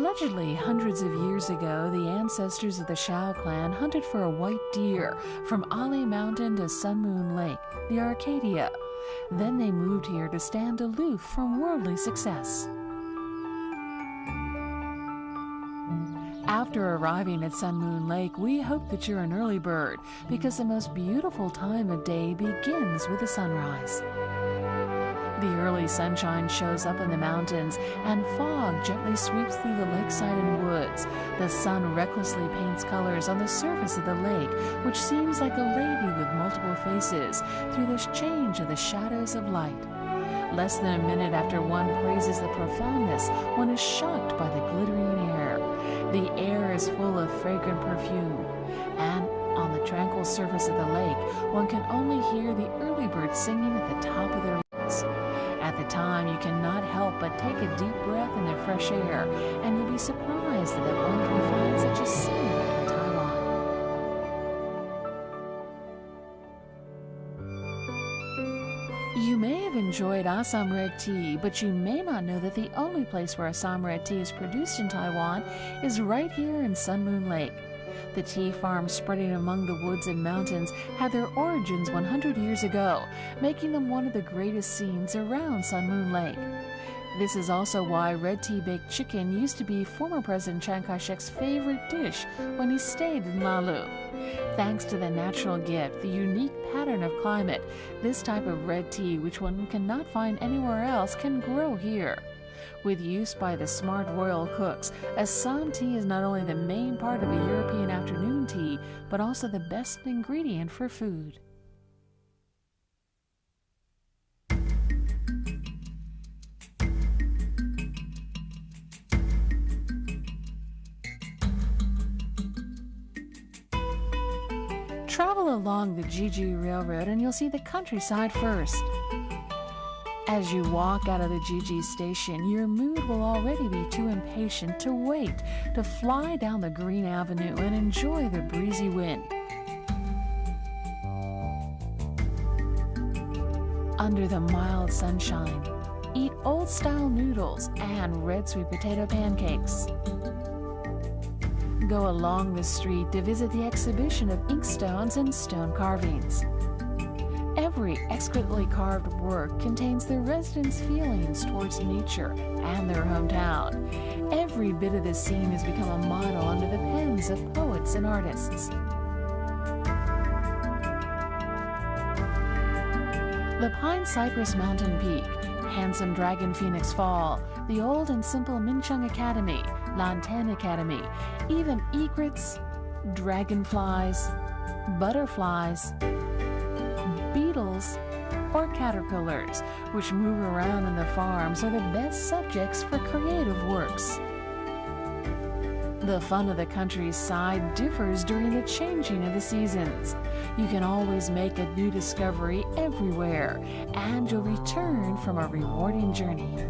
Allegedly, hundreds of years ago, the ancestors of the Shao clan hunted for a white deer from Ali Mountain to Sun Moon Lake, the Arcadia. Then they moved here to stand aloof from worldly success. After arriving at Sun Moon Lake, we hope that you're an early bird because the most beautiful time of day begins with the sunrise. The early sunshine shows up in the mountains, and fog gently sweeps through the lakeside and woods. The sun recklessly paints colors on the surface of the lake, which seems like a lady with multiple faces through this change of the shadows of light. Less than a minute after one praises the profoundness, one is shocked by the glittering air. The air is full of fragrant perfume, and on the tranquil surface of the lake, one can only hear the early birds singing at the top of their lungs. At the time, you cannot help but take a deep breath in the fresh air, and you'll be surprised that one can find such a scene in Taiwan. You may have enjoyed Assam red tea, but you may not know that the only place where Assam red tea is produced in Taiwan is right here in Sun Moon Lake. The tea farms spreading among the woods and mountains had their origins 100 years ago, making them one of the greatest scenes around Sun Moon Lake. This is also why red tea baked chicken used to be former President Chiang Kai-shek's favorite dish when he stayed in LALU. Thanks to the natural gift, the unique pattern of climate, this type of red tea, which one cannot find anywhere else, can grow here. With use by the smart royal cooks, Assam tea is not only the main part of a European afternoon tea, but also the best ingredient for food. Travel along the Jeju Railroad and you'll see the countryside first. As you walk out of the Jeju station, your mood will already be too impatient to wait to fly down the green avenue and enjoy the breezy wind. Under the mild sunshine, eat old-style noodles and red sweet potato pancakes. Go along the street to visit the exhibition of inkstones and stone carvings. Every exquisitely carved work contains the residents' feelings towards nature and their hometown. Every bit of the scene has become a model under the pens of poets and artists. The Pine Cypress Mountain Peak, handsome Dragon Phoenix Fall, the old and simple Minchung Academy, Lantan Academy, even egrets, dragonflies, butterflies, beetles, or caterpillars, which move around in the farms, are the best subjects for creative works. The fun of the countryside differs during the changing of the seasons. You can always make a new discovery everywhere, and you'll return from a rewarding journey.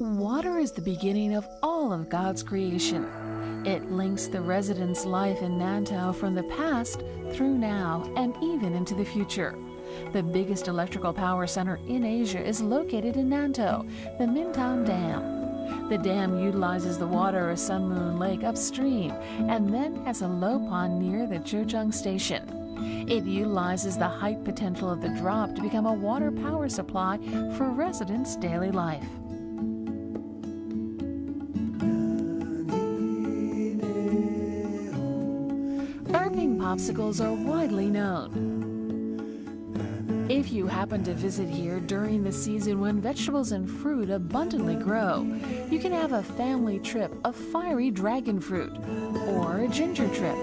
Water is the beginning of all of God's creation. It links the residents' life in Nantou from the past through now and even into the future. The biggest electrical power center in Asia is located in Nantou, the Mintown Dam. The dam utilizes the water of Sun Moon Lake upstream and then has a low pond near the Zhejiang Station. It utilizes the height potential of the drop to become a water power supply for residents' daily life. Popsicles are widely known. If you happen to visit here during the season when vegetables and fruit abundantly grow, you can have a family trip of fiery dragon fruit or a ginger trip.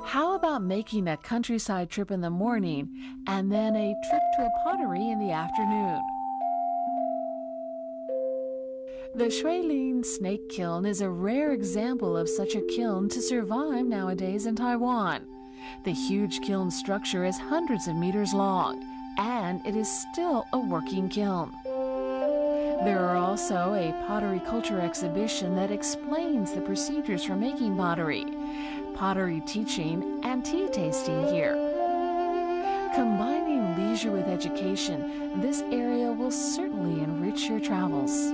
How about making a countryside trip in the morning and then a trip to a pottery in the afternoon? The Shuilin snake kiln is a rare example of such a kiln to survive nowadays in Taiwan. The huge kiln structure is hundreds of meters long and it is still a working kiln. There are also a pottery culture exhibition that explains the procedures for making pottery teaching, and tea tasting here. Combining leisure with education, this area will certainly enrich your travels.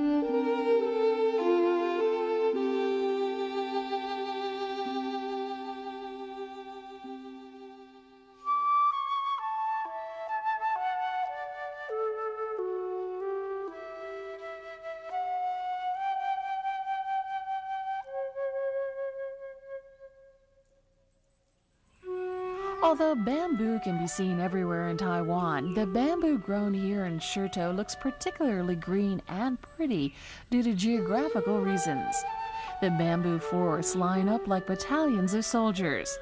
Although bamboo can be seen everywhere in Taiwan, the bamboo grown here in Sherto looks particularly green and pretty due to geographical reasons. The bamboo forests line up like battalions of soldiers.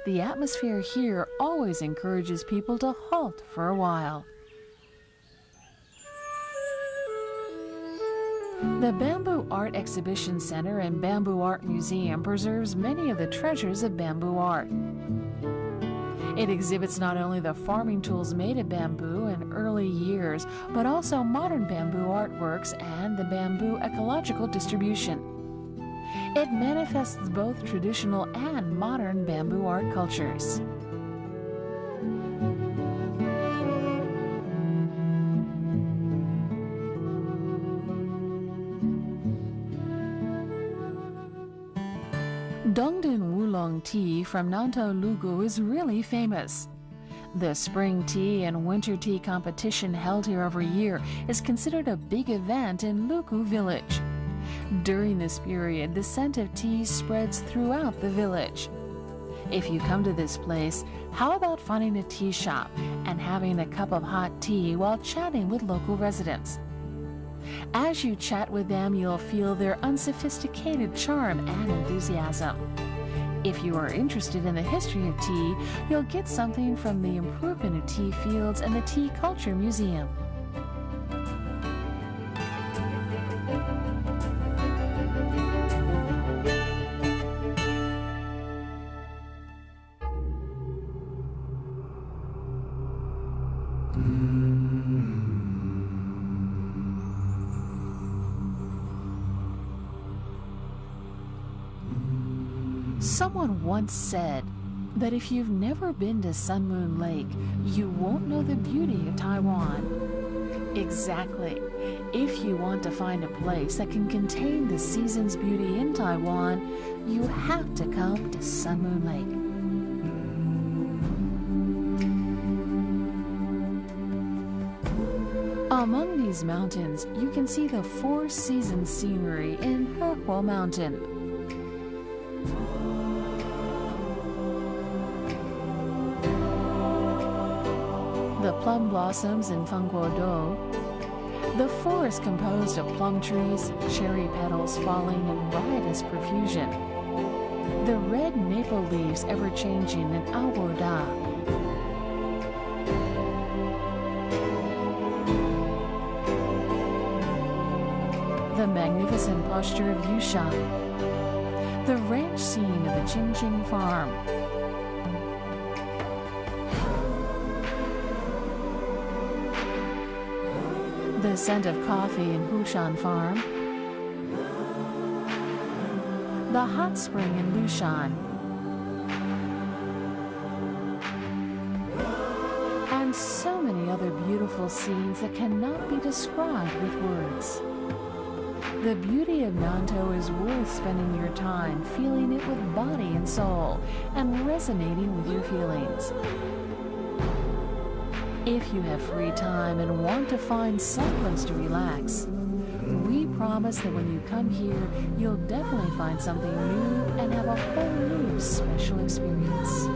The atmosphere here always encourages people to halt for a while. The Bamboo Art Exhibition Center and Bamboo Art Museum preserves many of the treasures of bamboo art. It exhibits not only the farming tools made of bamboo in early years, but also modern bamboo artworks and the bamboo ecological distribution. It manifests both traditional and modern bamboo art cultures. Dongdun Wulong tea from Nantou Lugu is really famous. The spring tea and winter tea competition held here every year is considered a big event in Lugu village. During this period, the scent of tea spreads throughout the village. If you come to this place, how about finding a tea shop and having a cup of hot tea while chatting with local residents? As you chat with them, you'll feel their unsophisticated charm and enthusiasm. If you are interested in the history of tea, you'll get something from the improvement of tea fields and the Tea Culture Museum. Someone once said that if you've never been to Sun Moon Lake, you won't know the beauty of Taiwan. Exactly. If you want to find a place that can contain the season's beauty in Taiwan, you have to come to Sun Moon Lake. Among these mountains, you can see the four-season scenery in Hehuo Mountain. The plum blossoms in Fengguodo, the forest composed of plum trees, cherry petals falling in riotous profusion, the red maple leaves ever-changing in Aoda, the magnificent posture of Yusha, the ranch scene of the Qingqing farm, the scent of coffee in Hushan Farm, the hot spring in Lushan, and so many other beautiful scenes that cannot be described with words. The beauty of Nantou is worth spending your time feeling it with body and soul and resonating with your feelings. If you have free time and want to find someplace to relax, we promise that when you come here, you'll definitely find something new and have a whole new special experience.